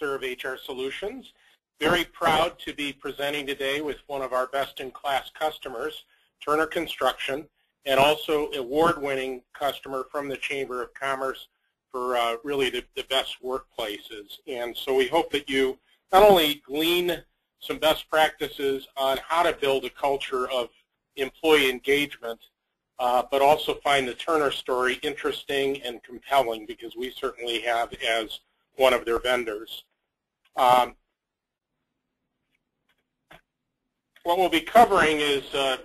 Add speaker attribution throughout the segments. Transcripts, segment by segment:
Speaker 1: Officer of HR Solutions. Very proud to be presenting today with one of our best-in-class customers, Turner Construction, and also award-winning customer from the Chamber of Commerce for really the best workplaces. And so we hope that you not only glean some best practices on how to build a culture of employee engagement, but also find the Turner story interesting and compelling, because we certainly have as one of their vendors. What we'll be covering is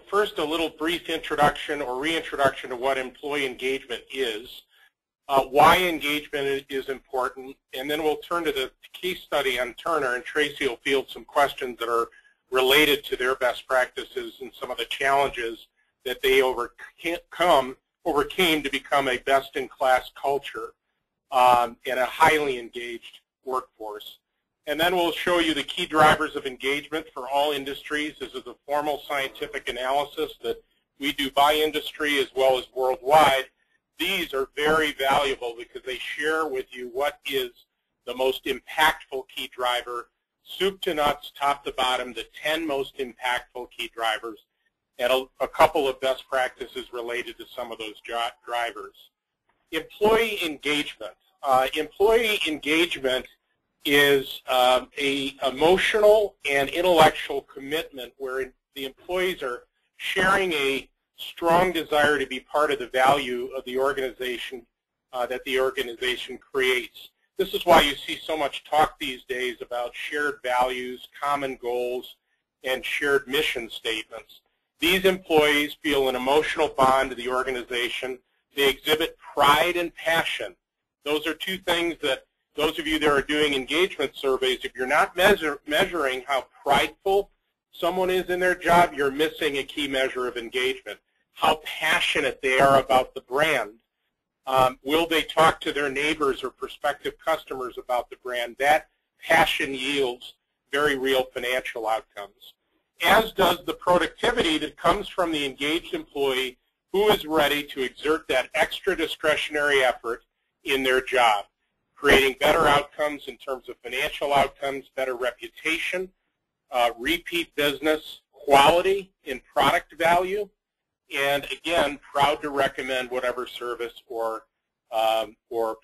Speaker 1: first a little brief introduction or reintroduction to what employee engagement is, why engagement is important, and then we'll turn to the case study on Turner, and Tracy will field some questions that are related to their best practices and some of the challenges that they overcame to become a best-in-class culture and a highly engaged workforce. And then we'll show you the key drivers of engagement for all industries. This is a formal scientific analysis that we do by industry as well as worldwide. These are very valuable because they share with you what is the most impactful key driver, soup to nuts, top to bottom, the 10 most impactful key drivers, and a couple of best practices related to some of those drivers. Employee engagement. Employee engagement is a emotional and intellectual commitment where the employees are sharing a strong desire to be part of the value of the organization that the organization creates. This is why you see so much talk these days about shared values, common goals, and shared mission statements. These employees feel an emotional bond to the organization. They exhibit pride and passion. Those are two things that those of you that are doing engagement surveys, if you're not measuring how prideful someone is in their job, you're missing a key measure of engagement. How passionate they are about the brand. Will they talk to their neighbors or prospective customers about the brand? That passion yields very real financial outcomes. As does the productivity that comes from the engaged employee who is ready to exert that extra discretionary effort in their job, creating better outcomes in terms of financial outcomes, better reputation, repeat business, quality in product value, and again, proud to recommend whatever service or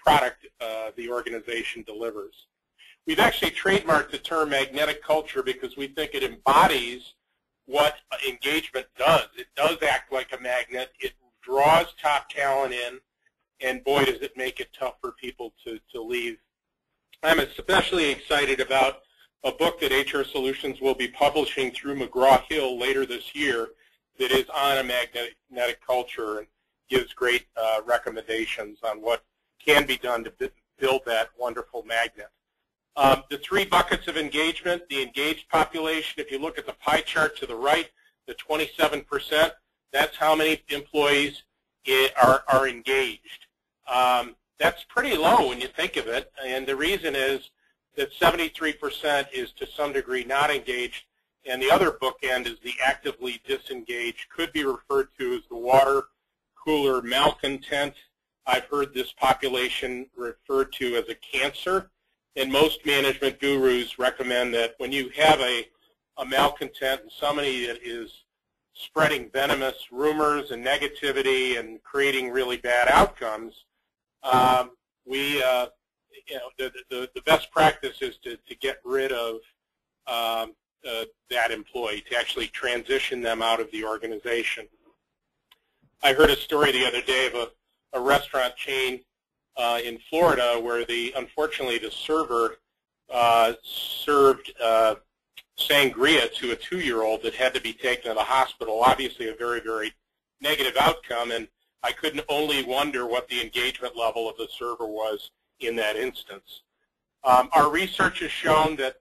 Speaker 1: product the organization delivers. We've actually trademarked the term magnetic culture because we think it embodies what engagement does. It does act like a magnet. It draws top talent in, and boy, does it make it tough for people to leave. I'm especially excited about a book that HR Solutions will be publishing through McGraw-Hill later this year that is on a magnetic culture and gives great recommendations on what can be done to build that wonderful magnet. The three buckets of engagement, the engaged population, if you look at the pie chart to the right, the 27%, that's how many employees are engaged. That's pretty low when you think of it, and the reason is that 73% is to some degree not engaged, and the other bookend is the actively disengaged, could be referred to as the water cooler malcontent. I've heard this population referred to as a cancer, and most management gurus recommend that when you have a malcontent and somebody that is spreading venomous rumors and negativity and creating really bad outcomes, the best practice is to get rid of that employee, to actually transition them out of the organization. I heard a story the other day of a restaurant chain in Florida where unfortunately the server served sangria to a 2-year-old that had to be taken to the hospital. Obviously a very, very negative outcome, and I could only wonder what the engagement level of the server was in that instance. Our research has shown that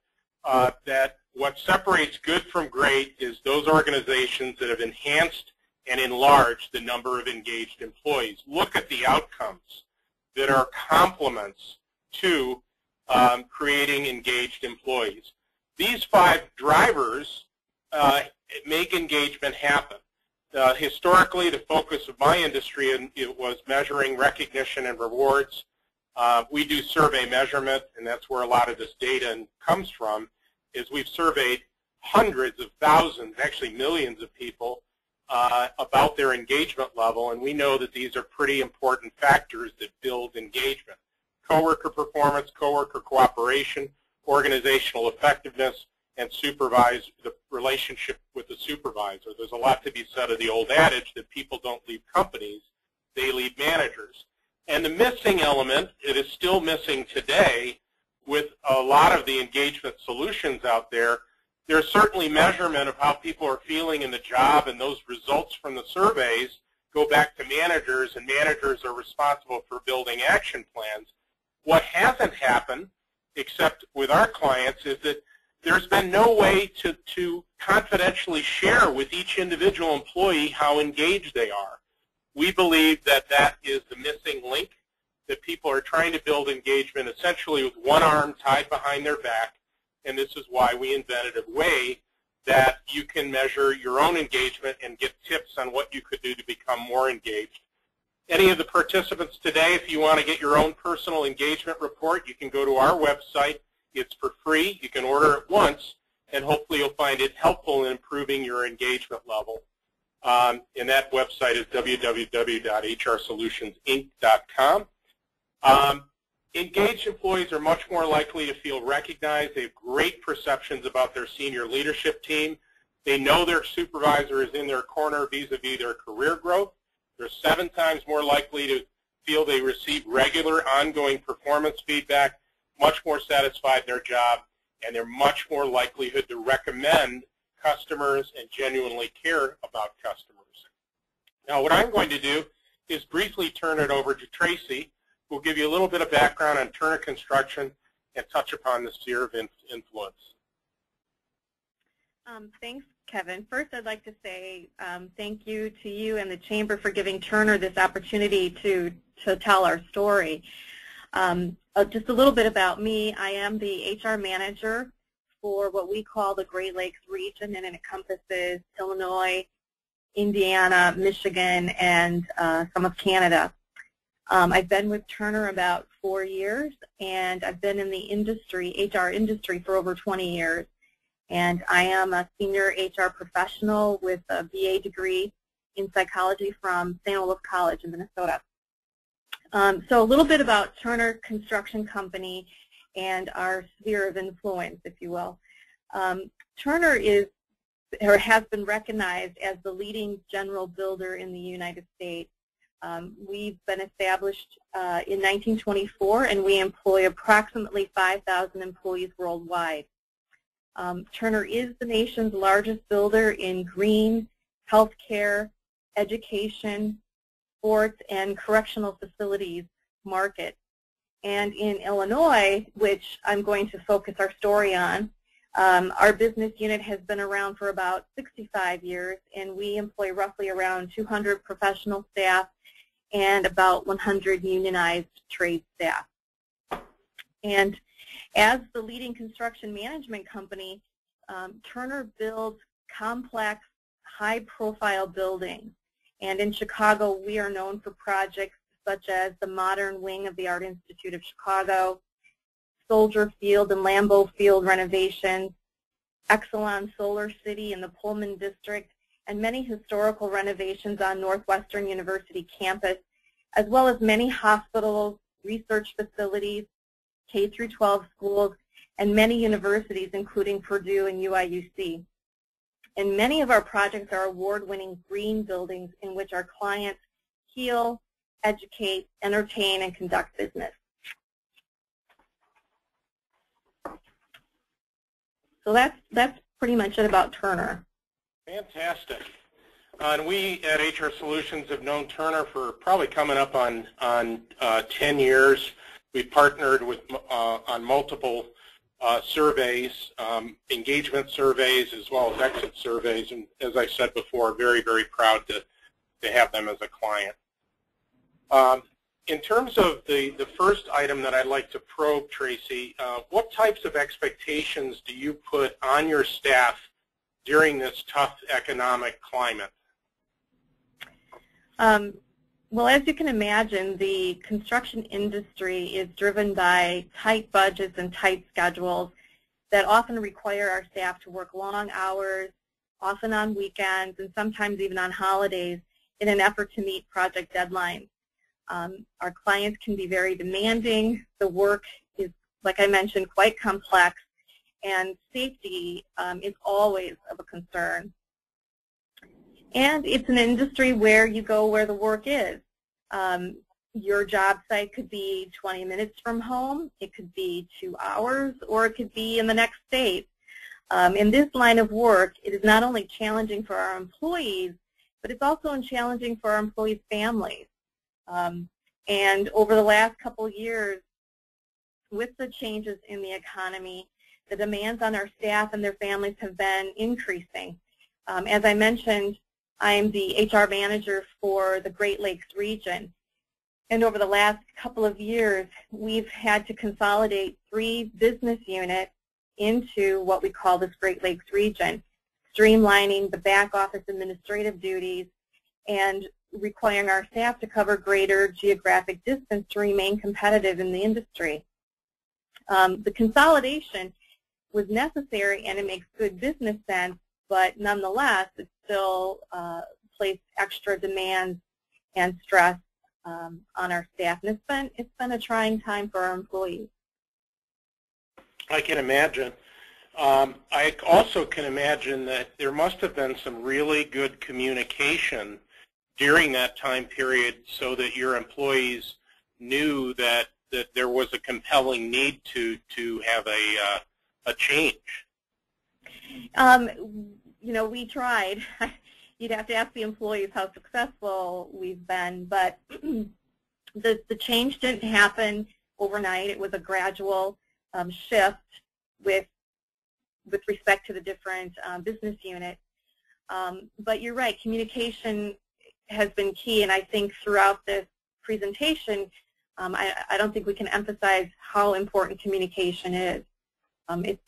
Speaker 1: what separates good from great is those organizations that have enhanced and enlarged the number of engaged employees. Look at the outcomes that are complements to creating engaged employees. These 5 drivers make engagement happen. Historically, the focus of my industry it was measuring recognition and rewards. We do survey measurement, and that's where a lot of this data comes from, is we've surveyed hundreds of thousands, actually millions of people about their engagement level, and we know that these are pretty important factors that build engagement. Coworker performance, coworker cooperation, organizational effectiveness, and the relationship with the supervisor. There's a lot to be said of the old adage that people don't leave companies, they leave managers. And the missing element, it is still missing today with a lot of the engagement solutions out there. There's certainly measurement of how people are feeling in the job, and those results from the surveys go back to managers, and managers are responsible for building action plans. What hasn't happened, except with our clients, is that there's been no way to confidentially share with each individual employee how engaged they are. We believe that that is the missing link, that people are trying to build engagement essentially with one arm tied behind their back, and this is why we invented a way that you can measure your own engagement and get tips on what you could do to become more engaged. Any of the participants today, if you want to get your own personal engagement report, you can go to our website. It's for free. You can order it once, and hopefully you'll find it helpful in improving your engagement level. And that website is www.hrsolutionsinc.com. Engaged employees are much more likely to feel recognized. They have great perceptions about their senior leadership team. They know their supervisor is in their corner vis-a-vis their career growth. They're 7 times more likely to feel they receive regular, ongoing performance feedback, much more satisfied in their job, and they're much more likelihood to recommend customers and genuinely care about customers. Now, what I'm going to do is briefly turn it over to Tracy, who will give you a little bit of background on Turner Construction and touch upon the sphere of influence.
Speaker 2: Thanks, Kevin. First, I'd like to say thank you to you and the Chamber for giving Turner this opportunity to tell our story. Just a little bit about me. I am the HR manager for what we call the Great Lakes region, and it encompasses Illinois, Indiana, Michigan, and some of Canada. I've been with Turner about 4 years, and I've been in the industry, HR industry, for over 20 years. And I am a senior HR professional with a BA degree in psychology from St. Olaf College in Minnesota. So a little bit about Turner Construction Company and our sphere of influence, if you will. Turner has been recognized as the leading general builder in the United States. We've been established in 1924, and we employ approximately 5,000 employees worldwide. Turner is the nation's largest builder in green, healthcare, education, sports, and correctional facilities market. And in Illinois, which I'm going to focus our story on, our business unit has been around for about 65 years, and we employ roughly around 200 professional staff and about 100 unionized trade staff. And as the leading construction management company, Turner builds complex, high-profile buildings. And in Chicago, we are known for projects such as the modern wing of the Art Institute of Chicago, Soldier Field and Lambeau Field renovations, Exelon Solar City in the Pullman District, and many historical renovations on Northwestern University campus, as well as many hospitals, research facilities, K-12 schools, and many universities, including Purdue and UIUC. And many of our projects are award-winning green buildings in which our clients heal, educate, entertain, and conduct business. So that's pretty much it about Turner.
Speaker 1: Fantastic. And we at HR Solutions have known Turner for probably coming up on 10 years. We've partnered with on multiple surveys, engagement surveys, as well as exit surveys, and as I said before, very, very proud to have them as a client. In terms of the first item that I'd like to probe, Tracy, what types of expectations do you put on your staff during this tough economic climate?
Speaker 2: Well, as you can imagine, the construction industry is driven by tight budgets and tight schedules that often require our staff to work long hours, often on weekends, and sometimes even on holidays in an effort to meet project deadlines. Our clients can be very demanding. The work is, like I mentioned, quite complex, and safety is always of a concern. And it's an industry where you go where the work is. Your job site could be 20 minutes from home, it could be 2 hours, or it could be in the next state. In this line of work, it is not only challenging for our employees, but it's also challenging for our employees' families. And over the last couple of years, with the changes in the economy, the demands on our staff and their families have been increasing. As I mentioned, I'm the HR manager for the Great Lakes region. And over the last couple of years, we've had to consolidate 3 business units into what we call this Great Lakes region, streamlining the back office administrative duties and requiring our staff to cover greater geographic distance to remain competitive in the industry. The consolidation was necessary and it makes good business sense, but nonetheless, it still placed extra demands and stress on our staff. And it's been a trying time for our employees.
Speaker 1: I can imagine. I also can imagine that there must have been some really good communication during that time period so that your employees knew that there was a compelling need to have a change.
Speaker 2: You know, we tried. You'd have to ask the employees how successful we've been, but the change didn't happen overnight. It was a gradual shift with respect to the different business units. But you're right, communication has been key, and I think throughout this presentation, I don't think we can emphasize how important communication is. It's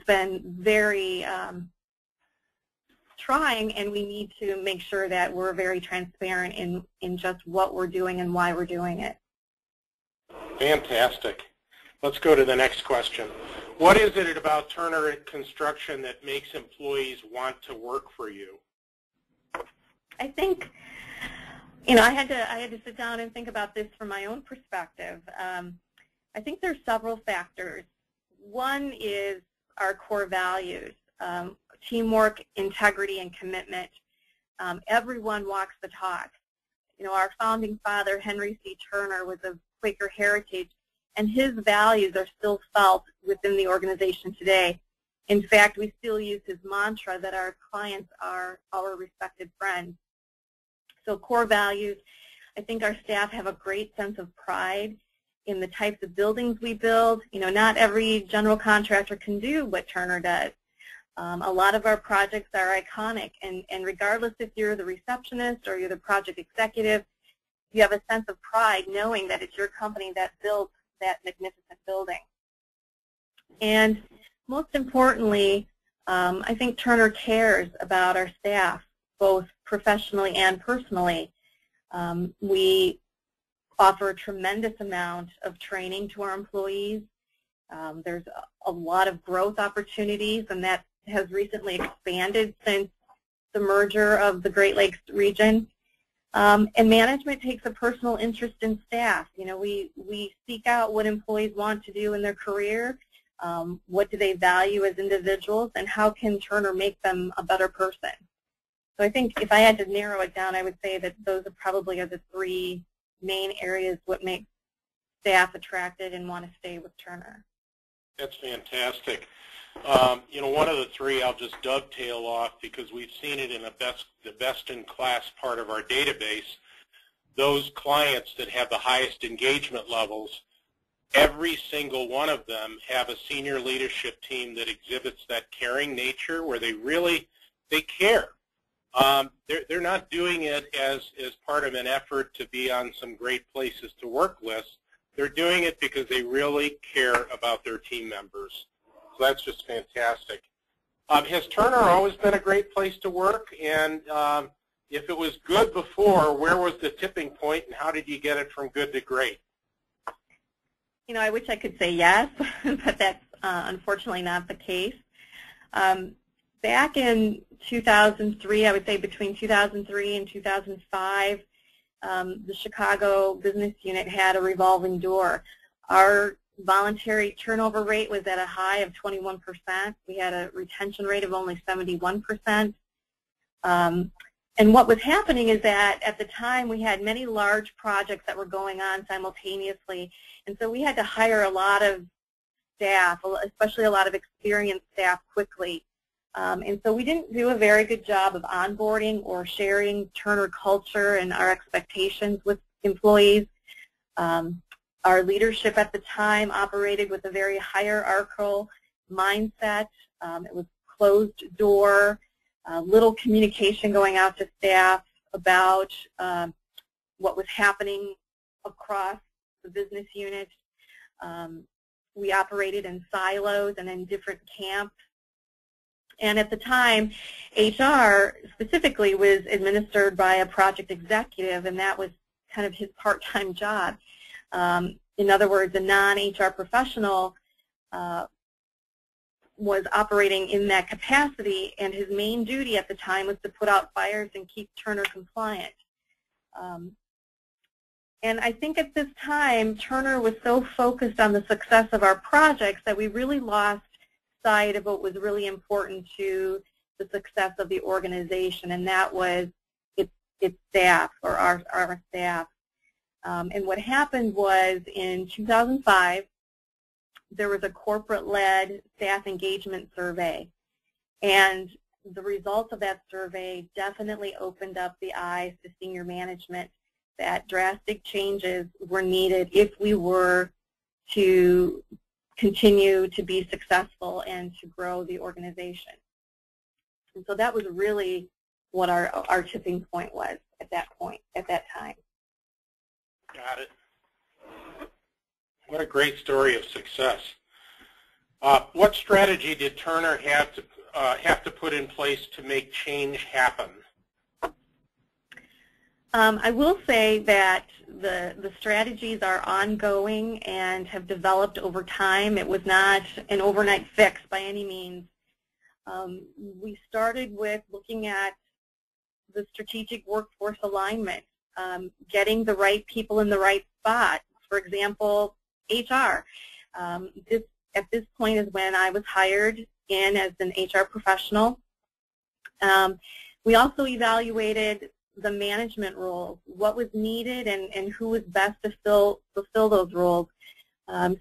Speaker 2: been very trying, and we need to make sure that we're very transparent in just what we're doing and why we're doing it.
Speaker 1: Fantastic. Let's go to the next question. What is it about Turner Construction that makes employees want to work for you?
Speaker 2: I think, you know, I had to sit down and think about this from my own perspective. I think there's several factors. One is our core values, teamwork, integrity, and commitment. Everyone walks the talk. You know, our founding father, Henry C. Turner, was of Quaker heritage, and his values are still felt within the organization today. In fact, we still use his mantra that our clients are our respected friends. So core values, I think our staff have a great sense of pride in the types of buildings we build. You know, not every general contractor can do what Turner does. A lot of our projects are iconic, and regardless if you're the receptionist or you're the project executive, you have a sense of pride knowing that it's your company that built that magnificent building. And most importantly, I think Turner cares about our staff, both professionally and personally. We offer a tremendous amount of training to our employees. There's a lot of growth opportunities, and that has recently expanded since the merger of the Great Lakes region. And management takes a personal interest in staff. You know, we seek out what employees want to do in their career, what do they value as individuals, and how can Turner make them a better person. So I think if I had to narrow it down, I would say that those probably are the 3 main areas what makes staff attracted and want to stay with Turner.
Speaker 1: That's fantastic. You know, one of the 3 I'll just dovetail off because we've seen it in the best-in-class part of our database. Those clients that have the highest engagement levels, every single one of them have a senior leadership team that exhibits that caring nature where they care. They're not doing it as part of an effort to be on some great places to work list. They're doing it because they really care about their team members. So that's just fantastic. Has Turner always been a great place to work? And If it was good before, where was the tipping point, and how did you get it from good to great?
Speaker 2: You know, I wish I could say yes, but that's unfortunately not the case. Back in 2003, I would say between 2003 and 2005, the Chicago business unit had a revolving door. Our voluntary turnover rate was at a high of 21%. We had a retention rate of only 71%. And what was happening is that at the time we had many large projects that were going on simultaneously, and so we had to hire a lot of staff, especially a lot of experienced staff, quickly. And so we didn't do a very good job of onboarding or sharing Turner culture and our expectations with employees. Our leadership at the time operated with a very hierarchical mindset. It was closed door, little communication going out to staff about what was happening across the business unit. We operated in silos and in different camps. And at the time, HR specifically was administered by a project executive, and that was kind of his part-time job. In other words, a non-HR professional was operating in that capacity, and his main duty at the time was to put out fires and keep Turner compliant. And I think at this time, Turner was so focused on the success of our projects that we really lost sight of what was really important to the success of the organization, and that was its staff, or our staff. And what happened was in 2005, there was a corporate-led staff engagement survey, and the results of that survey definitely opened up the eyes to senior management that drastic changes were needed if we were to continue to be successful and to grow the organization. And so that was really what our tipping point was at that time.
Speaker 1: Got it. What a great story of success. What strategy did Turner have to put in place to make change happen?
Speaker 2: I will say that the strategies are ongoing and have developed over time. It was not an overnight fix by any means. We started with looking at the strategic workforce alignment, getting the right people in the right spot. For example, HR. At this point is when I was hired in as an HR professional. We also evaluated the management roles, what was needed and who was best to fulfill those roles.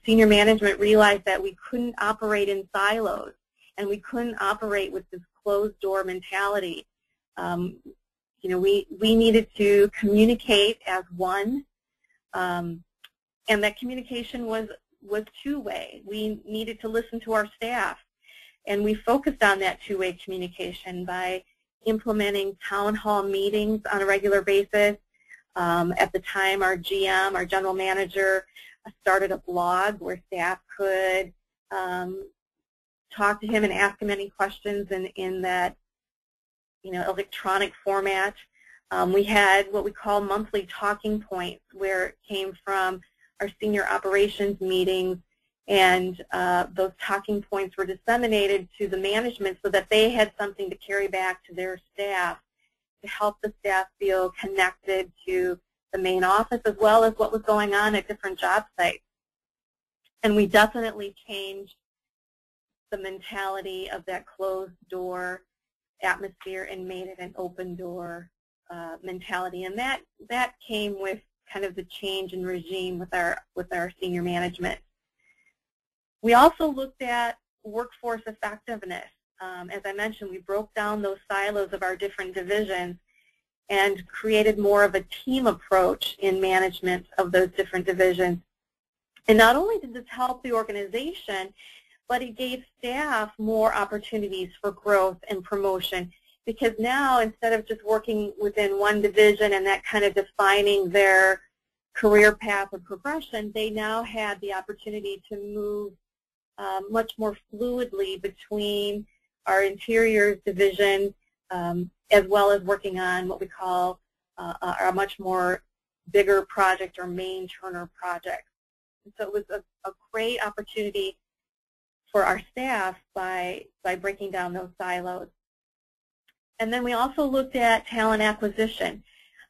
Speaker 2: Senior management realized that we couldn't operate in silos, and we couldn't operate with this closed door mentality. You know, we needed to communicate as one, and that communication was two-way. We needed to listen to our staff, and we focused on that two-way communication by implementing town hall meetings on a regular basis. At the time, our GM, our general manager, started a blog where staff could talk to him and ask him any questions in that, you know, electronic format. We had what we call monthly talking points, where it came from our senior operations meetings, and those talking points were disseminated to the management so that they had something to carry back to their staff to help the staff feel connected to the main office as well as what was going on at different job sites. And we definitely changed the mentality of that closed door atmosphere and made it an open door mentality. And that came with kind of the change in regime with our senior management. We also looked at workforce effectiveness. As I mentioned, we broke down those silos of our different divisions and created more of a team approach in management of those different divisions. And not only did this help the organization, but it gave staff more opportunities for growth and promotion, because now instead of just working within one division and that kind of defining their career path or progression, they now had the opportunity to move much more fluidly between our interiors division as well as working on what we call a much more bigger project or main Turner project. And so it was a great opportunity for our staff by breaking down those silos. And then we also looked at talent acquisition.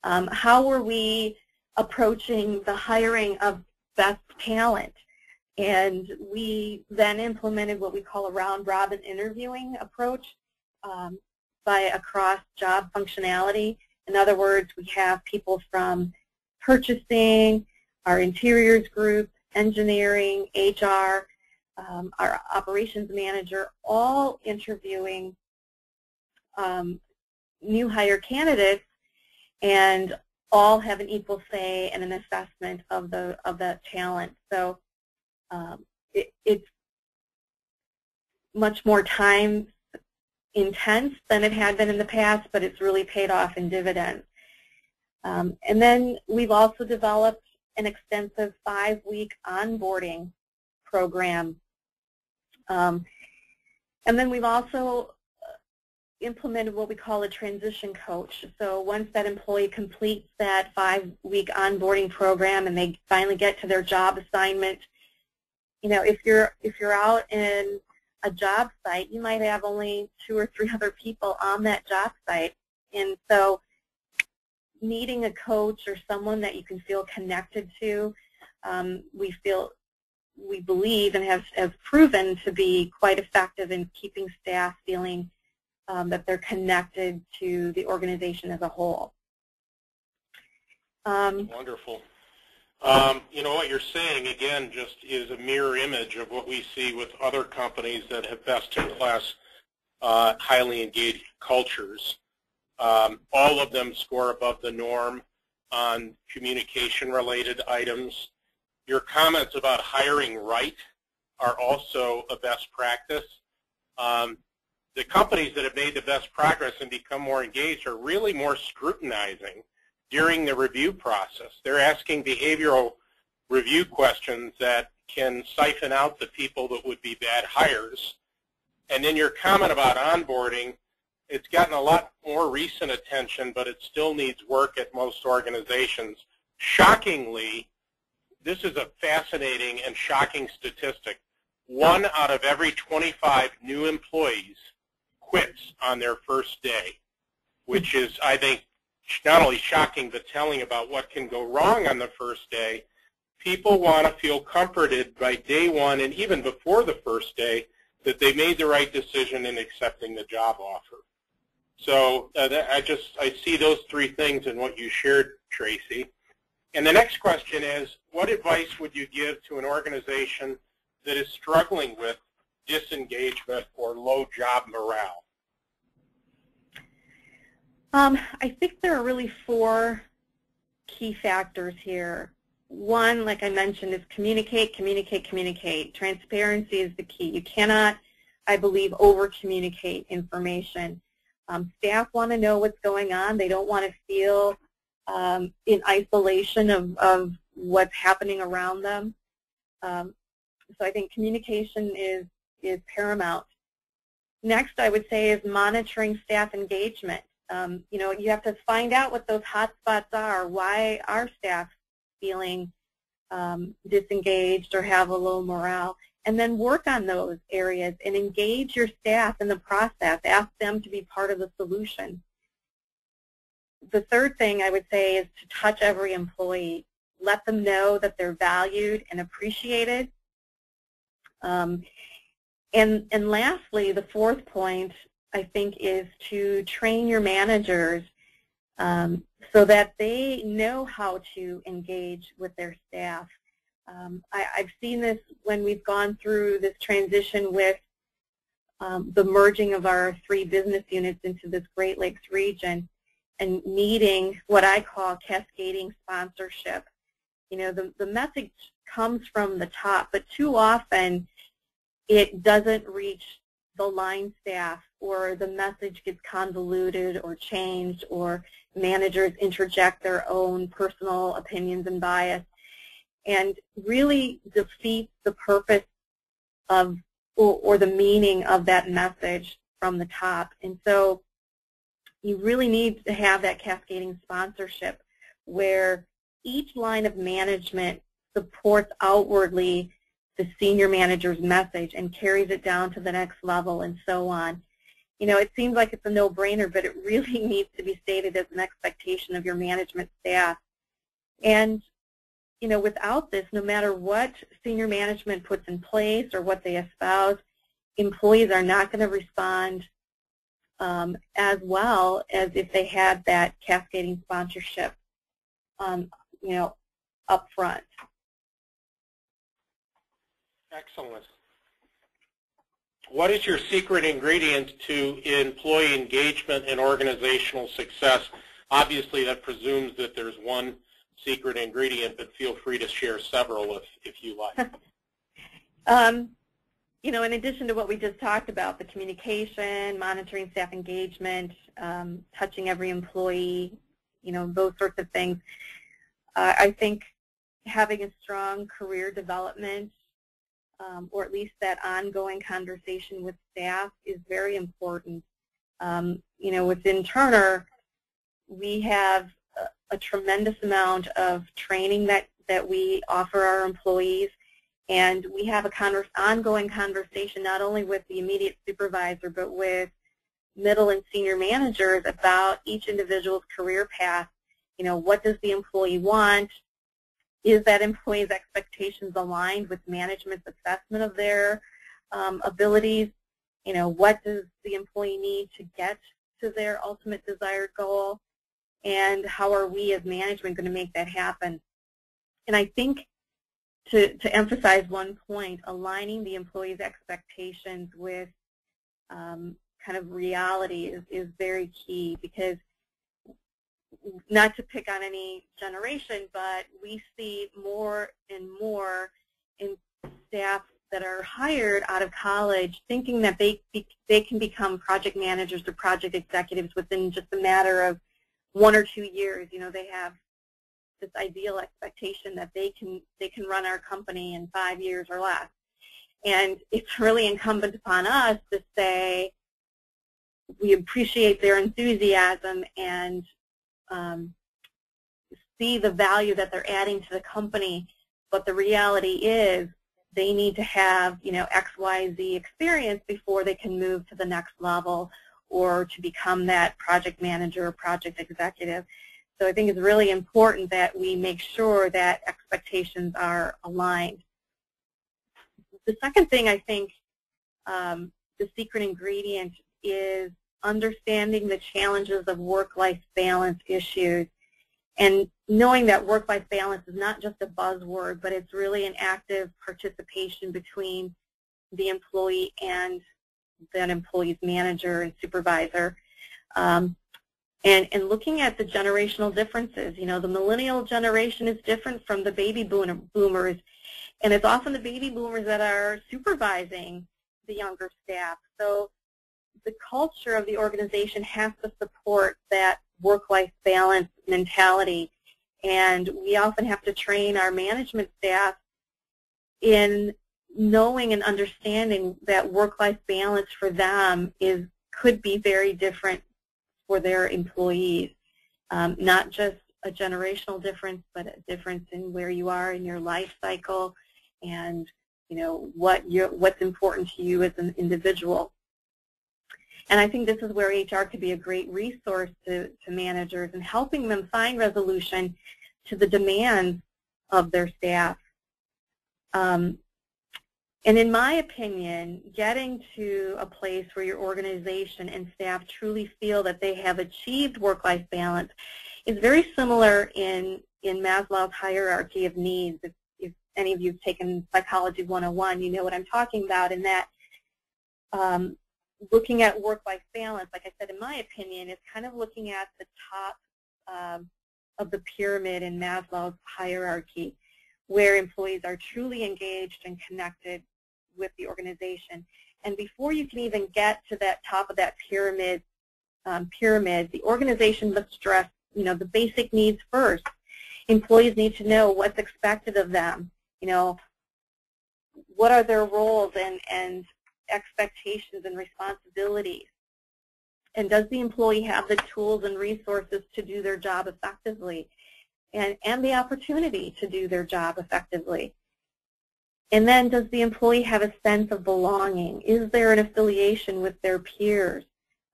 Speaker 2: How were we approaching the hiring of best talent? And we then implemented what we call a round-robin interviewing approach by a cross-job functionality. In other words, we have people from purchasing, our interiors group, engineering, HR, our operations manager, all interviewing new hire candidates, and all have an equal say and an assessment of the talent. So it's much more time intense than it had been in the past, but it's really paid off in dividends. And then we've also developed an extensive 5-week onboarding program. And then we've also implemented what we call a transition coach. So once that employee completes that 5-week onboarding program and they finally get to their job assignment, you know, if you're out in a job site, you might have only 2 or 3 other people on that job site. And so needing a coach or someone that you can feel connected to, we believe and have proven to be quite effective in keeping staff feeling that they're connected to the organization as a whole.
Speaker 1: Wonderful. You know, what you're saying, again, just is a mirror image of what we see with other companies that have best-in-class, highly engaged cultures. All of them score above the norm on communication-related items. Your comments about hiring right are also a best practice. The companies that have made the best progress and become more engaged are really more scrutinizing during the review process. They're asking behavioral review questions that can siphon out the people that would be bad hires. And then your comment about onboarding, it's gotten a lot more recent attention, but it still needs work at most organizations. Shockingly, this is a fascinating and shocking statistic. 1 out of every 25 new employees quits on their first day, which is, I think, not only shocking but telling about what can go wrong on the first day. People want to feel comforted by day 1 and even before the first day that they made the right decision in accepting the job offer. So I see those 3 things in what you shared, Tracy. And the next question is, what advice would you give to an organization that is struggling with disengagement or low job morale?
Speaker 2: I think there are really 4 key factors here. 1, like I mentioned, is communicate, communicate, communicate. Transparency is the key. You cannot, I believe, over-communicate information. Staff want to know what's going on. They don't want to feel in isolation of what's happening around them. So I think communication is paramount. Next, I would say, is monitoring staff engagement. You know, you have to find out what those hot spots are. Why are staff feeling disengaged or have a low morale? And then work on those areas and engage your staff in the process. Ask them to be part of the solution. The third thing I would say is to touch every employee. Let them know that they're valued and appreciated. And lastly, the 4th point, I think, is to train your managers so that they know how to engage with their staff. I've seen this when we've gone through this transition with the merging of our 3 business units into this Great Lakes region and needing what I call cascading sponsorship. You know, the message comes from the top, but too often it doesn't reach the line staff, or the message gets convoluted or changed, or managers interject their own personal opinions and bias, and really defeats the purpose of or the meaning of that message from the top. And so you really need to have that cascading sponsorship where each line of management supports outwardly the senior manager's message and carries it down to the next level and so on. You know, it seems like it's a no-brainer, but it really needs to be stated as an expectation of your management staff. And, you know, without this, no matter what senior management puts in place or what they espouse, employees are not going to respond as well as if they had that cascading sponsorship, you know, up front.
Speaker 1: Excellent. What is your secret ingredient to employee engagement and organizational success? Obviously, that presumes that there's one secret ingredient, but feel free to share several if you like.
Speaker 2: You know, in addition to what we just talked about, the communication, monitoring staff engagement, touching every employee, you know, those sorts of things, I think having a strong career development, or at least that ongoing conversation with staff, is very important. You know, within Turner, we have a tremendous amount of training that we offer our employees, and we have an ongoing conversation not only with the immediate supervisor but with middle and senior managers about each individual's career path. You know, what does the employee want? Is that employee's expectations aligned with management's assessment of their abilities? You know, what does the employee need to get to their ultimate desired goal? And how are we as management going to make that happen? And I think to emphasize one point, aligning the employee's expectations with kind of reality is very key, because not to pick on any generation, but we see more and more in staff that are hired out of college thinking that they can become project managers or project executives within just a matter of 1 or 2 years. You know, they have this ideal expectation that they can run our company in 5 years or less. And it's really incumbent upon us to say we appreciate their enthusiasm and see the value that they're adding to the company, but the reality is they need to have, you know, XYZ experience before they can move to the next level or to become that project manager or project executive. So I think it's really important that we make sure that expectations are aligned. The second thing, I think, the secret ingredient is understanding the challenges of work-life balance issues and knowing that work-life balance is not just a buzzword, but it's really an active participation between the employee and that employee's manager and supervisor. And looking at the generational differences. You know, the millennial generation is different from the baby boomers, and it's often the baby boomers that are supervising the younger staff. So the culture of the organization has to support that work-life balance mentality, and we often have to train our management staff in knowing and understanding that work-life balance for them could be very different for their employees, not just a generational difference, but a difference in where you are in your life cycle and, you know, what's important to you as an individual. And I think this is where HR could be a great resource to managers in helping them find resolution to the demands of their staff. And in my opinion, getting to a place where your organization and staff truly feel that they have achieved work-life balance is very similar in Maslow's hierarchy of needs. If any of you have taken Psychology 101, you know what I'm talking about, in that looking at work-life balance, like I said, in my opinion, is kind of looking at the top of the pyramid in Maslow's hierarchy, where employees are truly engaged and connected with the organization. And before you can even get to that top of that pyramid, the organization must address, you know, the basic needs first. Employees need to know what's expected of them. You know, what are their roles and expectations and responsibilities. And does the employee have the tools and resources to do their job effectively, and the opportunity to do their job effectively? And then, does the employee have a sense of belonging? Is there an affiliation with their peers?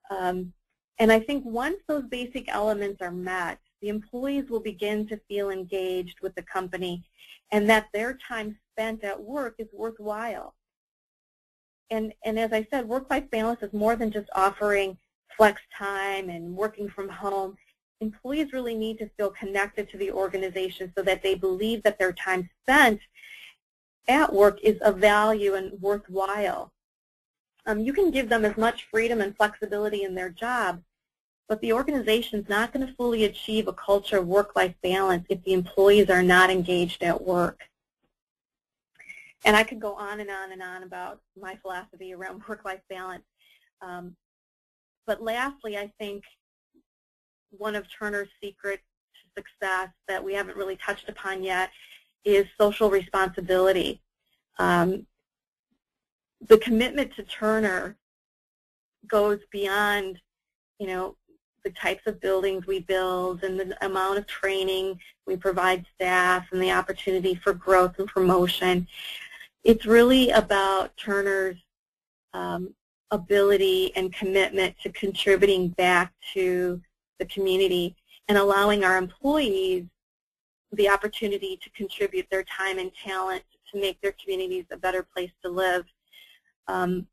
Speaker 2: And I think once those basic elements are met, the employees will begin to feel engaged with the company and that their time spent at work is worthwhile. And as I said, work-life balance is more than just offering flex time and working from home. Employees really need to feel connected to the organization so that they believe that their time spent at work is of value and worthwhile. You can give them as much freedom and flexibility in their job, but the organization is not going to fully achieve a culture of work-life balance if the employees are not engaged at work. And I could go on and on and on about my philosophy around work-life balance. But lastly, I think one of Turner's secrets to success that we haven't really touched upon yet is social responsibility. The commitment to Turner goes beyond, the types of buildings we build and the amount of training we provide staff and the opportunity for growth and promotion. It's really about Turner's ability and commitment to contributing back to the community and allowing our employees the opportunity to contribute their time and talent to make their communities a better place to live. And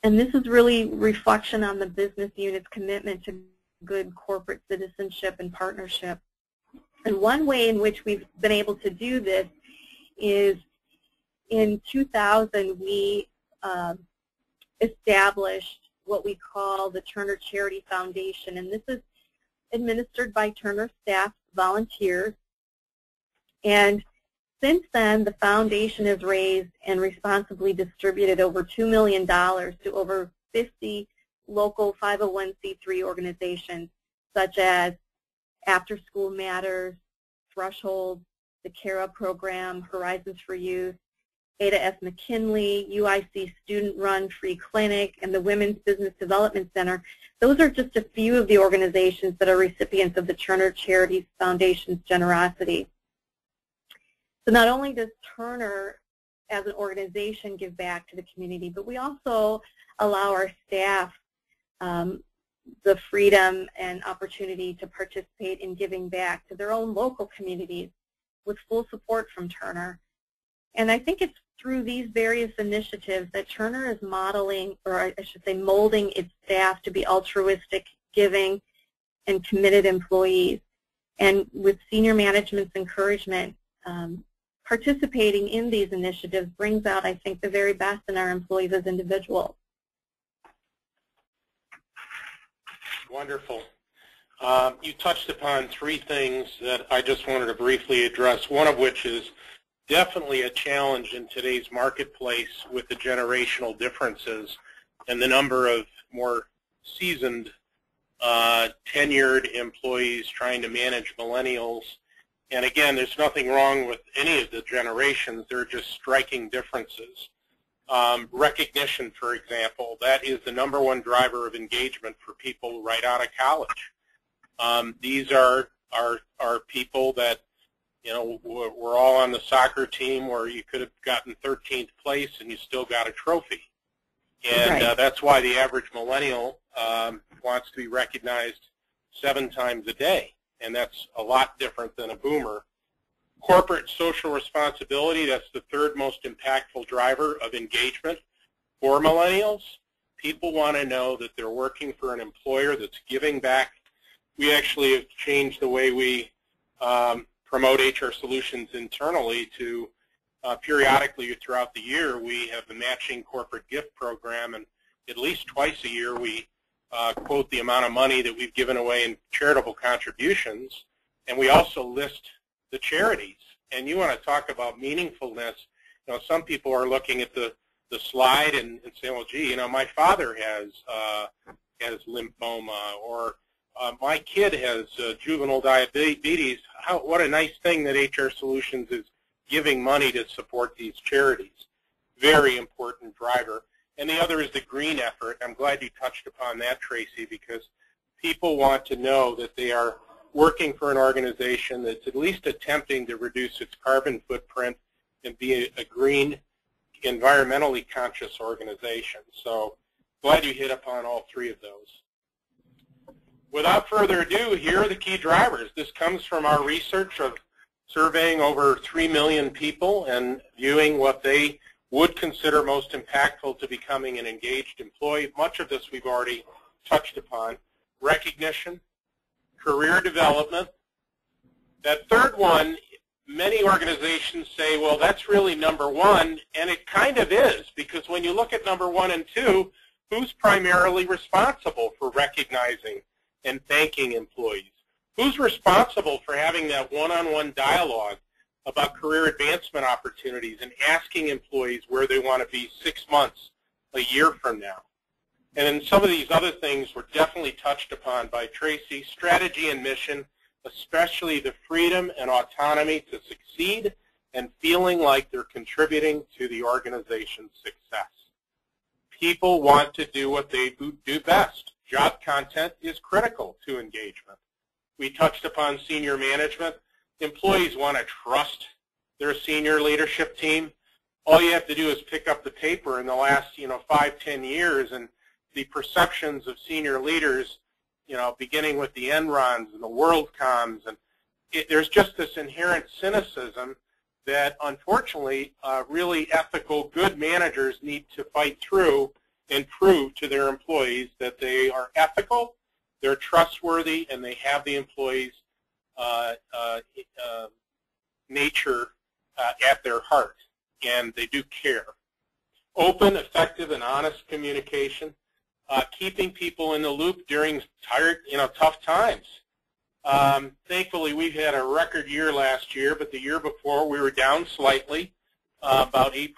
Speaker 2: this is really reflection on the business unit's commitment to good corporate citizenship and partnership. And one way in which we've been able to do this is in 2000 we established what we call the Turner Charity Foundation, and this is administered by Turner staff volunteers. And since then, the foundation has raised and responsibly distributed over $2 million to over 50 local 501c3 organizations, such as After School Matters, Threshold, the CARA program, Horizons for Youth, Ada F. McKinley, UIC Student Run Free Clinic, and the Women's Business Development Center. Those are just a few of the organizations that are recipients of the Turner Charities Foundation's generosity. So not only does Turner as an organization give back to the community, but we also allow our staff the freedom and opportunity to participate in giving back to their own local communities with full support from Turner. And I think it's through these various initiatives that Turner is modeling, or I should say molding its staff to be altruistic, giving, and committed employees. And with senior management's encouragement, participating in these initiatives brings out, I think, the very best in our employees as individuals.
Speaker 1: Wonderful. You touched upon three things that I just wanted to briefly address, one of which is definitely a challenge in today's marketplace with the generational differences and the number of more seasoned, tenured employees trying to manage millennials. And again, there's nothing wrong with any of the generations. They're just striking differences. Recognition, for example, that is the #1 driver of engagement for people right out of college. These are people that, we're all on the soccer team where you could have gotten 13th place and you still got a trophy. And
Speaker 2: right.
Speaker 1: That's why the average millennial wants to be recognized 7 times a day. And that's a lot different than a boomer. Corporate social responsibility, that's the 3rd most impactful driver of engagement for millennials. People want to know that they're working for an employer that's giving back. We actually have changed the way we promote HR solutions internally to periodically throughout the year we have a matching corporate gift program, and at least twice a year we quote the amount of money that we've given away in charitable contributions, and we also list the charities. And you want to talk about meaningfulness. Some people are looking at the slide and saying, well, gee, my father has lymphoma, or my kid has juvenile diabetes. What a nice thing that HR Solutions is giving money to support these charities. Very important driver. and the other is the green effort. I'm glad you touched upon that, Tracy, because people want to know that they are working for an organization that's at least attempting to reduce its carbon footprint and be a green, environmentally conscious organization. So glad you hit upon all three of those. Without further ado, here are the key drivers. This comes from our research of surveying over 3 million people and viewing what they would consider most impactful to becoming an engaged employee. Much of this we've already touched upon. Recognition, career development. That third one, many organizations say, well, that's really number one, and it kind of is, because when you look at number 1 and 2, who's primarily responsible for recognizing and thanking employees? Who's responsible for having that one-on-one dialogue about career advancement opportunities and asking employees where they want to be 6 months, a year from now? And then some of these other things were definitely touched upon by Tracy. Strategy and mission, especially the freedom and autonomy to succeed and feeling like they're contributing to the organization's success. People want to do what they do best. Job content is critical to engagement. We touched upon senior management. Employees want to trust their senior leadership team. All you have to do is pick up the paper in the last 5-10 years, and the perceptions of senior leaders, beginning with the Enrons and the WorldComs, and there's just this inherent cynicism that unfortunately really ethical, good managers need to fight through and prove to their employees that they are ethical, they're trustworthy, and they have the employees' nature at their heart, and they do care. Open, effective, and honest communication, keeping people in the loop during tough times. Thankfully, we've had a record year last year, but the year before we were down slightly, about 8%.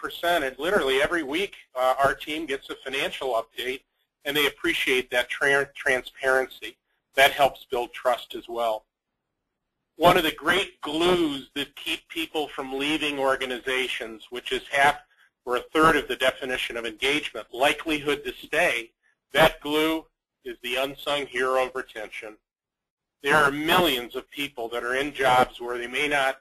Speaker 1: And literally every week, our team gets a financial update, and they appreciate that transparency. That helps build trust as well. One of the great glues that keep people from leaving organizations, which is half or a third of the definition of engagement, likelihood to stay, that glue is the unsung hero of retention. There are millions of people that are in jobs where they may not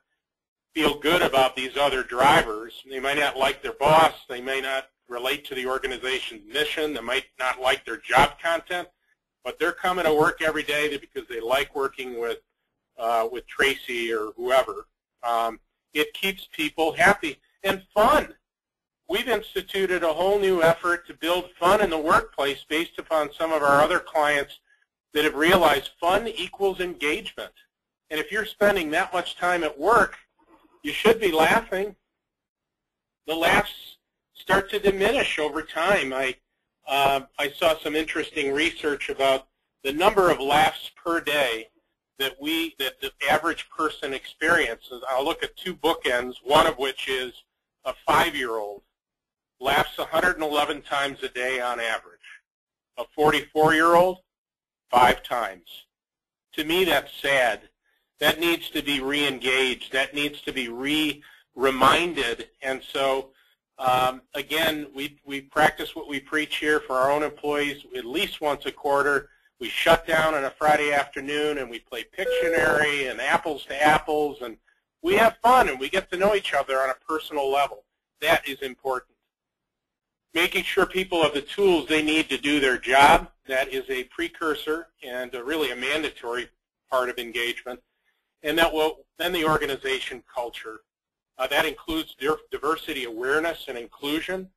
Speaker 1: feel good about these other drivers. They might not like their boss. They may not relate to the organization's mission. They might not like their job content, but they're coming to work every day because they like working with Tracy or whoever. It keeps people happy and fun. We've instituted a whole new effort to build fun in the workplace based upon some of our other clients that have realized fun equals engagement. And if you're spending that much time at work, you should be laughing. The laughs start to diminish over time. I saw some interesting research about the number of laughs per day that the average person experiences. I'll look at two bookends, one of which is a 5-year-old laughs 111 times a day on average. A 44-year-old, 5 times. To me, that's sad. That needs to be re-engaged. That needs to be reminded. And so, again, we practice what we preach here for our own employees at least once a quarter. We shut down on a Friday afternoon, and we play Pictionary and apples to apples, and we have fun, and we get to know each other on a personal level. That is important. Making sure people have the tools they need to do their job, that is a precursor and really a mandatory part of engagement. And then the organization culture. That includes diversity awareness and inclusion,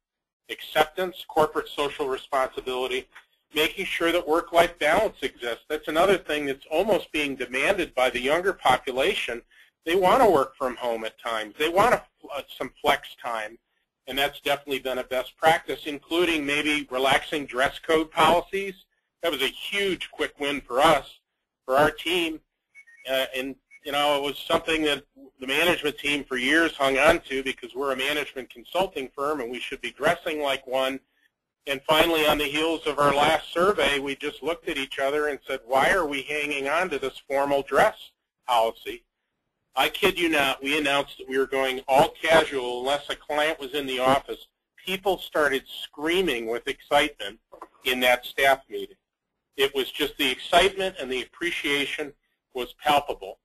Speaker 1: acceptance, corporate social responsibility, making sure that work-life balance exists. That's another thing that's almost being demanded by the younger population. They want to work from home at times. They want some flex time. And that's definitely been a best practice, including maybe relaxing dress code policies. That was a huge quick win for us, for our team. And, it was something that the management team for years hung on to because we're a management consulting firm and we should be dressing like one. And finally, on the heels of our last survey, we just looked at each other and said, why are we hanging on to this formal dress policy? I kid you not, we announced that we were going all casual unless a client was in the office, people started screaming with excitement in that staff meeting. It was just the excitement and the appreciation was palpable.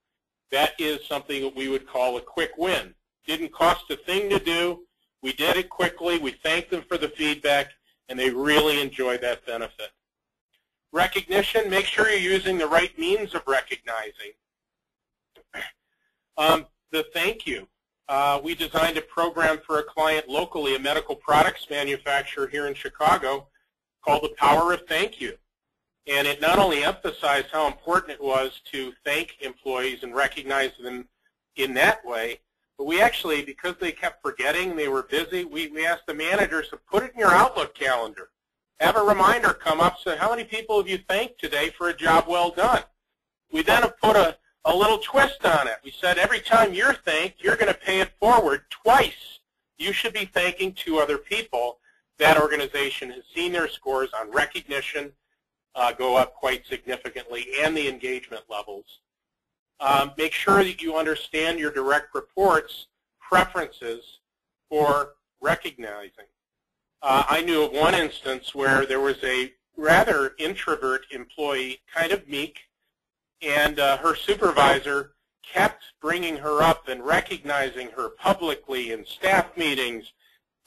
Speaker 1: That is something that we would call a quick win. Didn't cost a thing to do. We did it quickly. We thanked them for the feedback, and they really enjoyed that benefit. Recognition, make sure you're using the right means of recognizing. The thank you. We designed a program for a client locally, a medical products manufacturer here in Chicago, called the Power of Thank You. And it not only emphasized how important it was to thank employees and recognize them in that way, but we actually, because they kept forgetting, they were busy, we asked the managers to put it in your Outlook calendar. Have a reminder come up, say, how many people have you thanked today for a job well done? We then have put a little twist on it. We said every time you're thanked, you're going to pay it forward twice. You should be thanking 2 other people. That organization has seen their scores on recognition go up quite significantly, and the engagement levels. Make sure that you understand your direct reports' preferences for recognizing. I knew of one instance where there was a rather introvert employee, kind of meek, and her supervisor kept bringing her up and recognizing her publicly in staff meetings.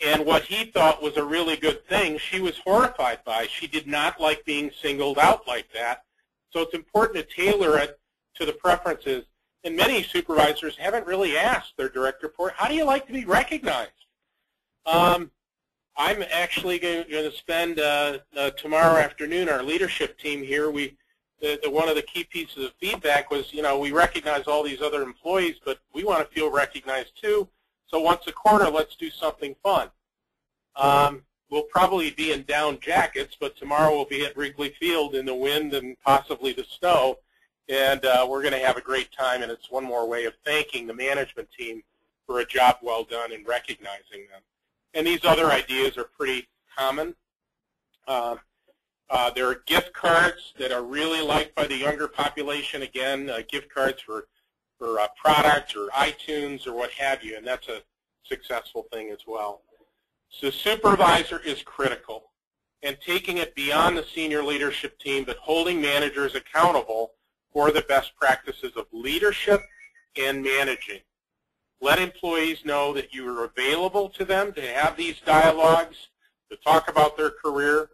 Speaker 1: And what he thought was a really good thing, she was horrified by. She did not like being singled out like that. So it's important to tailor it to the preferences. And many supervisors haven't really asked their direct report, how do you like to be recognized? I'm actually going to spend tomorrow afternoon, our leadership team here, one of the key pieces of feedback was, we recognize all these other employees, but we want to feel recognized too. So once a quarter, let's do something fun. We'll probably be in down jackets, but tomorrow we'll be at Wrigley Field in the wind and possibly the snow, and we're going to have a great time, and it's one more way of thanking the management team for a job well done and recognizing them. And these other ideas are pretty common. There are gift cards that are really liked by the younger population. Again, gift cards for products or iTunes or what have you, and that's a successful thing as well. So supervisor is critical, and taking it beyond the senior leadership team, but holding managers accountable for the best practices of leadership and managing. Let employees know that you are available to them to have these dialogues, to talk about their career.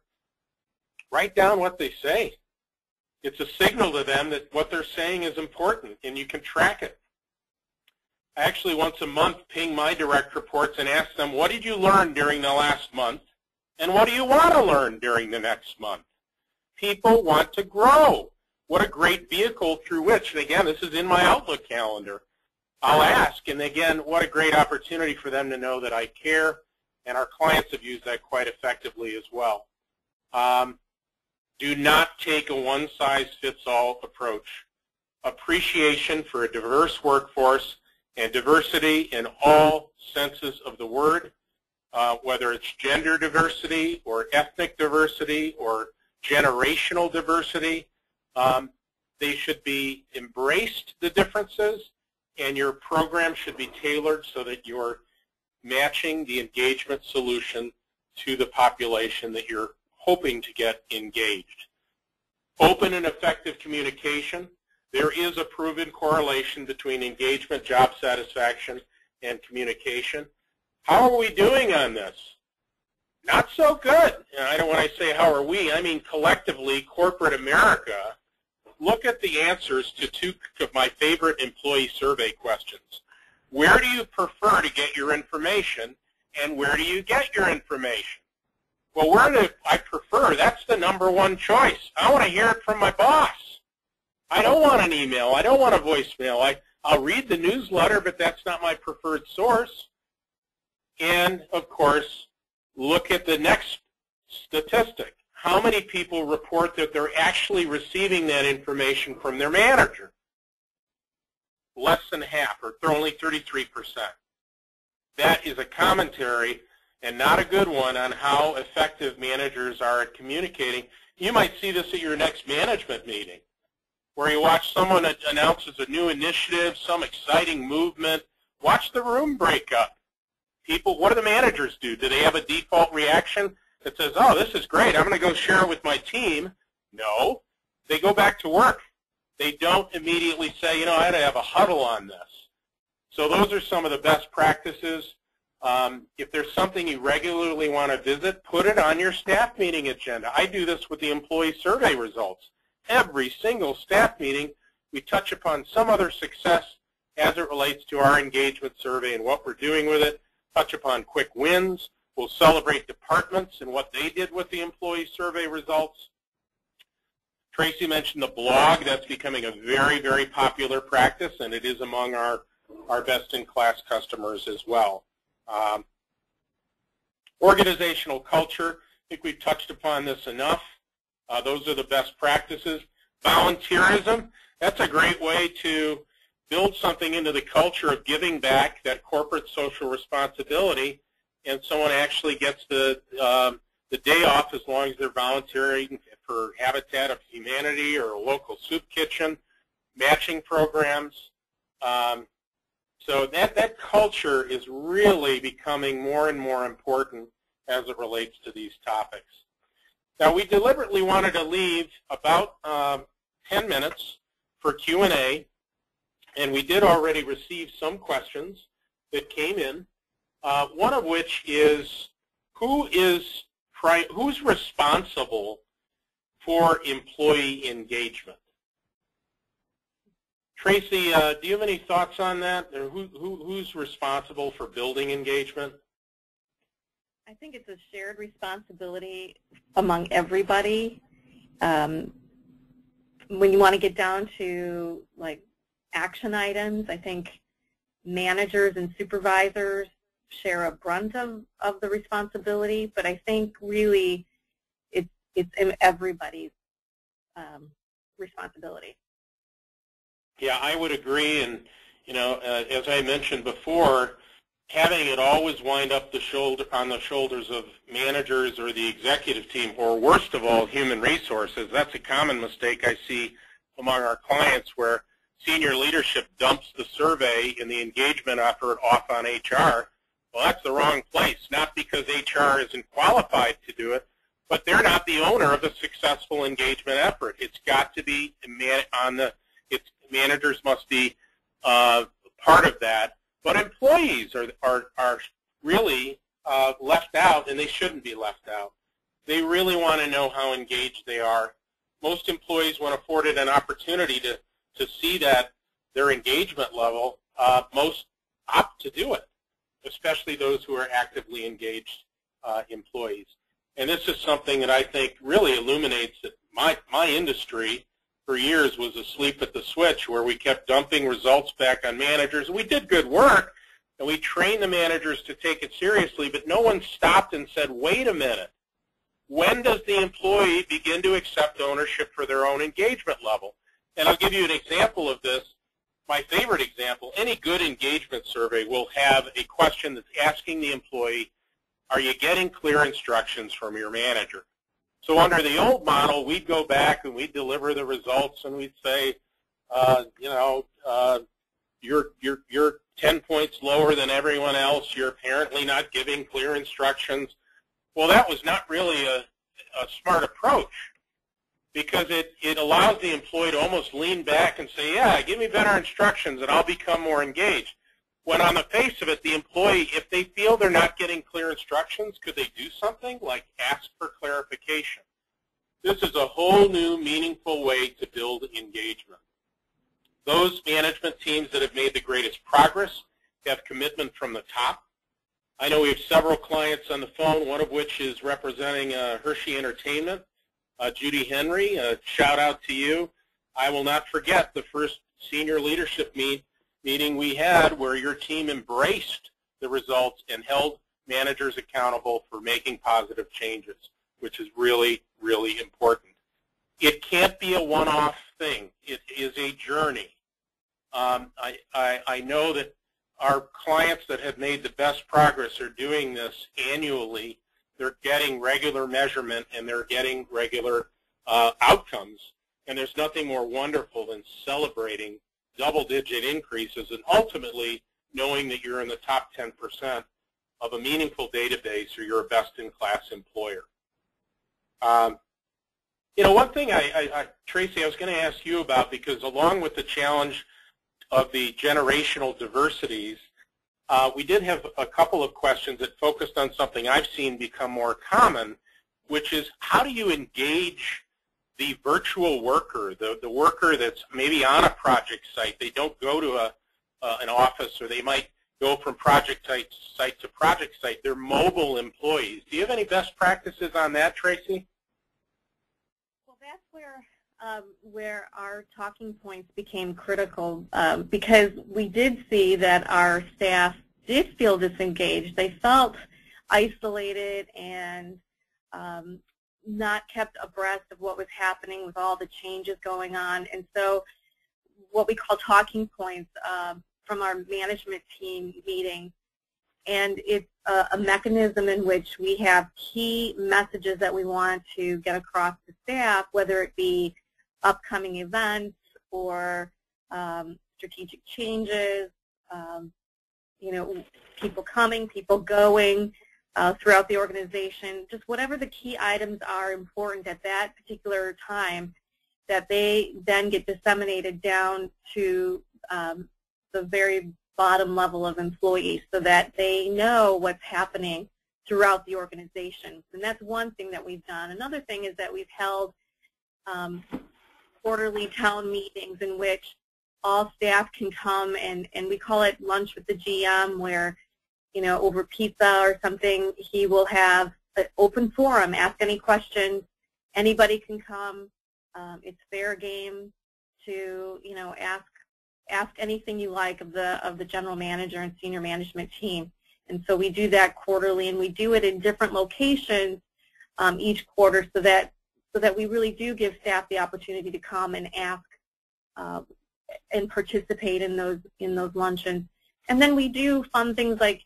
Speaker 1: Write down what they say. It's a signal to them that what they're saying is important, and you can track it. I actually once a month ping my direct reports and ask them, what did you learn during the last month, and what do you want to learn during the next month? People want to grow. What a great vehicle through which, and again, this is in my Outlook calendar, I'll ask, and again, what a great opportunity for them to know that I care, and our clients have used that quite effectively as well. Do not take a one-size-fits-all approach. Appreciation for a diverse workforce and diversity in all senses of the word, whether it's gender diversity or ethnic diversity or generational diversity. They should be embraced, the differences, and your program should be tailored so that you're matching the engagement solution to the population that you're hoping to get engaged. Open and effective communication. There is a proven correlation between engagement, job satisfaction, and communication. How are we doing on this? Not so good. And when I say how are we, I mean collectively, corporate America. Look at the answers to 2 of my favorite employee survey questions. Where do you prefer to get your information, and where do you get your information? Well, where do I prefer? That's the #1 choice. I want to hear it from my boss. I don't want an email. I don't want a voicemail. I'll read the newsletter, but that's not my preferred source. And, of course, look at the next statistic. How many people report that they're actually receiving that information from their manager? Less than half, or only 33%. That is a commentary, and not a good one, on how effective managers are at communicating. You might see this at your next management meeting, where you watch someone announces a new initiative, some exciting movement. Watch the room break up. People, what do the managers do? Do they have a default reaction that says, oh, this is great, I'm going to go share it with my team? No. They go back to work. They don't immediately say, you know, I had to have a huddle on this. So those are some of the best practices. If there's something you regularly want to visit, put it on your staff meeting agenda. I do this with the employee survey results. Every single staff meeting, we touch upon some other success as it relates to our engagement survey and what we're doing with it, touch upon quick wins. We'll celebrate departments and what they did with the employee survey results. Tracy mentioned the blog. That's becoming a very, very popular practice, and it is among our best-in-class customers as well. Organizational culture, I think we've touched upon this enough. Those are the best practices. Volunteerism, that's a great way to build something into the culture of giving back, that corporate social responsibility, and someone actually gets the day off as long as they're volunteering for Habitat of Humanity or a local soup kitchen, matching programs. So that culture is really becoming more and more important as it relates to these topics. Now, we deliberately wanted to leave about 10 minutes for Q&A, and we did already receive some questions that came in, one of which is, who's responsible for employee engagement? Tracy, do you have any thoughts on that? Or who's responsible for building engagement?
Speaker 2: I think it's a shared responsibility among everybody. When you want to get down to like action items, I think managers and supervisors share a brunt of the responsibility, but I think really it's in everybody's responsibility.
Speaker 1: Yeah, I would agree, and you know, as I mentioned before, having it always wind up on the shoulders of managers or the executive team, or worst of all, human resources, that's a common mistake I see among our clients where senior leadership dumps the survey and the engagement effort off on HR. Well, that's the wrong place, not because HR isn't qualified to do it, but they're not the owner of a successful engagement effort. It's got to be managers must be part of that, but employees are really left out, and they shouldn't be left out. They really want to know how engaged they are. Most employees, when afforded an opportunity to see that their engagement level, most opt to do it, especially those who are actively engaged employees. And this is something that I think really illuminates that my industry for years was asleep at the switch, where we kept dumping results back on managers. We did good work, and we trained the managers to take it seriously, but no one stopped and said, wait a minute, when does the employee begin to accept ownership for their own engagement level? And I'll give you an example of this. My favorite example, any good engagement survey will have a question that's asking the employee, are you getting clear instructions from your manager? So under the old model, we'd go back and we'd deliver the results, and we'd say, you're 10 points lower than everyone else. You're apparently not giving clear instructions. Well, that was not really a smart approach, because it allows the employee to almost lean back and say, yeah, give me better instructions and I'll become more engaged. When on the face of it, the employee, if they feel they're not getting clear instructions, could they do something like ask for clarification? This is a whole new meaningful way to build engagement. Those management teams that have made the greatest progress have commitment from the top. I know we have several clients on the phone, one of which is representing Hershey Entertainment. Judy Henry, a shout out to you. I will not forget the first senior leadership meeting we had where your team embraced the results and held managers accountable for making positive changes, which is really, really important. It can't be a one-off thing. It is a journey. I know that our clients that have made the best progress are doing this annually. They're getting regular measurement, and they're getting regular outcomes. And there's nothing more wonderful than celebrating double-digit increases and ultimately knowing that you're in the top 10% of a meaningful database, or you're a best-in-class employer. You know, one thing, Tracy, I was going to ask you about, because along with the challenge of the generational diversities, we did have a couple of questions that focused on something I've seen become more common, which is how do you engage the virtual worker, the worker that's maybe on a project site. They don't go to an office, or they might go from project site to project site. They're mobile employees. Do you have any best practices on that, Tracy?
Speaker 2: Well, that's where our talking points became critical, because we did see that our staff did feel disengaged. They felt isolated and not kept abreast of what was happening with all the changes going on. And so what we call talking points from our management team meeting, and it's a mechanism in which we have key messages that we want to get across to staff, whether it be upcoming events or strategic changes, you know, people coming, people going throughout the organization, just whatever the key items are important at that particular time, that they then get disseminated down to the very bottom level of employees, so that they know what's happening throughout the organization. And that's one thing that we've done. Another thing is that we've held quarterly town meetings in which all staff can come, and we call it lunch with the GM, where, you know, over pizza or something, he will have an open forum, ask any questions. Anybody can come. It's fair game to, you know, ask anything you like of the general manager and senior management team. And so we do that quarterly, and we do it in different locations each quarter, so that we really do give staff the opportunity to come and ask and participate in those luncheons. And then we do fun things like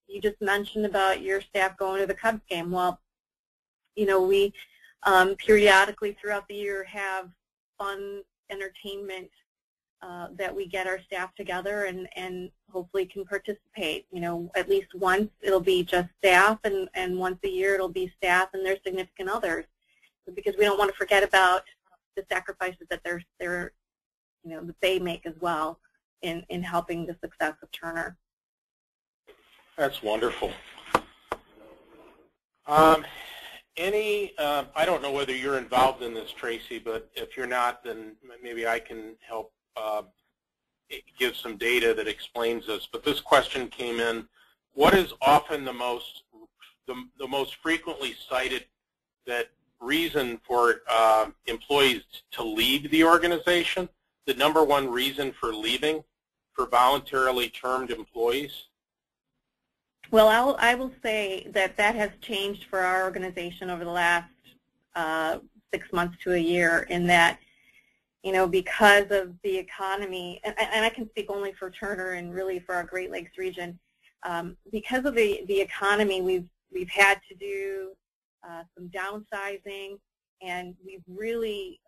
Speaker 2: you just mentioned about your staff going to the Cubs game. Well, you know, we periodically throughout the year have fun entertainment that we get our staff together and hopefully can participate. You know, at least once it'll be just staff, and once a year it'll be staff and their significant others, because we don't want to forget about the sacrifices that they're you know, that they make as well in helping the success of Turner.
Speaker 1: That's wonderful. I don't know whether you're involved in this, Tracy, but if you're not, then maybe I can help give some data that explains this. But this question came in: what is often the most frequently cited that reason for employees to leave the organization? The number one reason for leaving for voluntarily termed employees?
Speaker 2: Well, I will say that has changed for our organization over the last 6 months to a year, in that, you know, because of the economy, and I can speak only for Turner and really for our Great Lakes region, because of the economy, we've had to do some downsizing, and we've really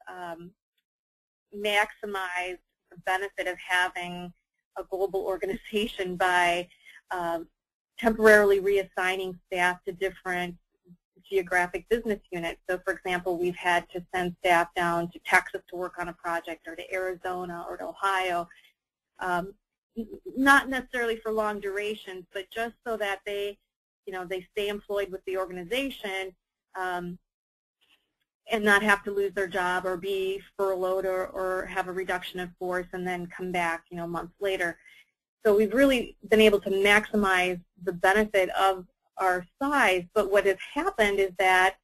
Speaker 2: maximized the benefit of having a global organization by temporarily reassigning staff to different geographic business units. So, for example, we've had to send staff down to Texas to work on a project, or to Arizona, or to Ohio, not necessarily for long durations, but just so that they, you know, they stay employed with the organization and not have to lose their job or be furloughed or have a reduction of force and then come back, you know, months later. So we've really been able to maximize the benefit of our size, but what has happened is that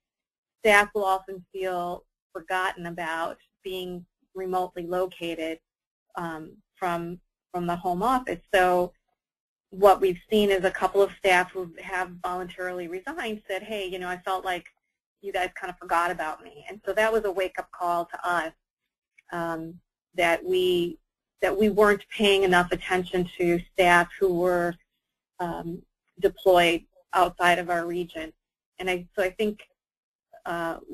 Speaker 2: staff will often feel forgotten about being remotely located from the home office. So what we've seen is a couple of staff who have voluntarily resigned said, hey, you know, I felt like you guys kind of forgot about me. And so that was a wake-up call to us, that we weren't paying enough attention to staff who were deployed outside of our region. And so I think,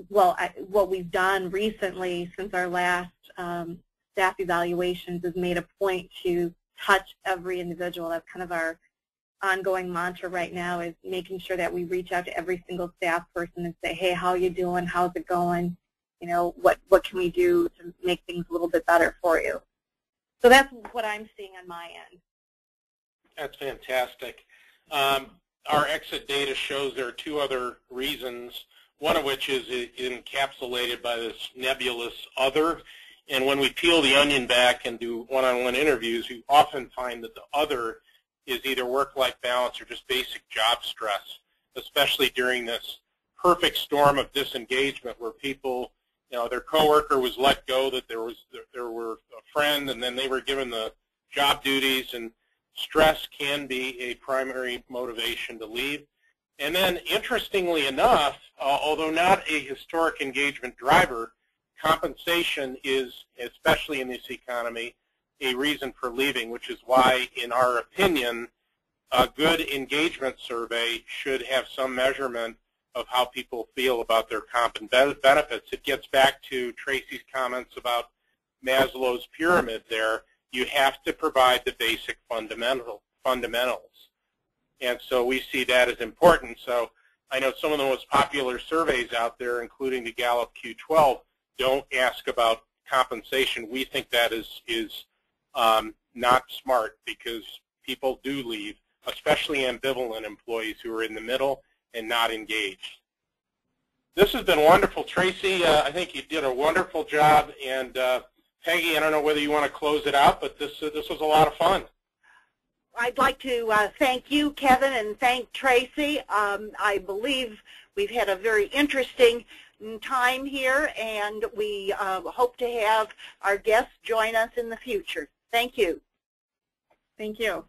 Speaker 2: what we've done recently since our last staff evaluations is made a point to touch every individual. That's kind of our ongoing mantra right now is making sure that we reach out to every single staff person and say, hey, how you doing? How's it going? You know, what can we do to make things a little bit better for you? So that's what I'm seeing on my end.
Speaker 1: That's fantastic. Our exit data shows there are two other reasons, one of which is encapsulated by this nebulous other. And when we peel the onion back and do one-on-one interviews, you often find that the other is either work-life balance or just basic job stress, especially during this perfect storm of disengagement where people, you know, their coworker was let go, that there were a friend, and then they were given the job duties, and stress can be a primary motivation to leave. And then, interestingly enough, although not a historic engagement driver, compensation is, especially in this economy, a reason for leaving, which is why, in our opinion, a good engagement survey should have some measurement of how people feel about their comp and benefits. It gets back to Tracy's comments about Maslow's pyramid there. You have to provide the basic fundamentals. And so we see that as important. So I know some of the most popular surveys out there, including the Gallup Q12, don't ask about compensation. We think that is not smart because people do leave, especially ambivalent employees who are in the middle and not engaged. This has been wonderful, Tracy. I think you did a wonderful job. And Peggy, I don't know whether you want to close it out, but this was a lot of fun.
Speaker 3: I'd like to thank you, Kevin, and thank Tracy. I believe we've had a very interesting time here, and we hope to have our guests join us in the future. Thank you.
Speaker 2: Thank you.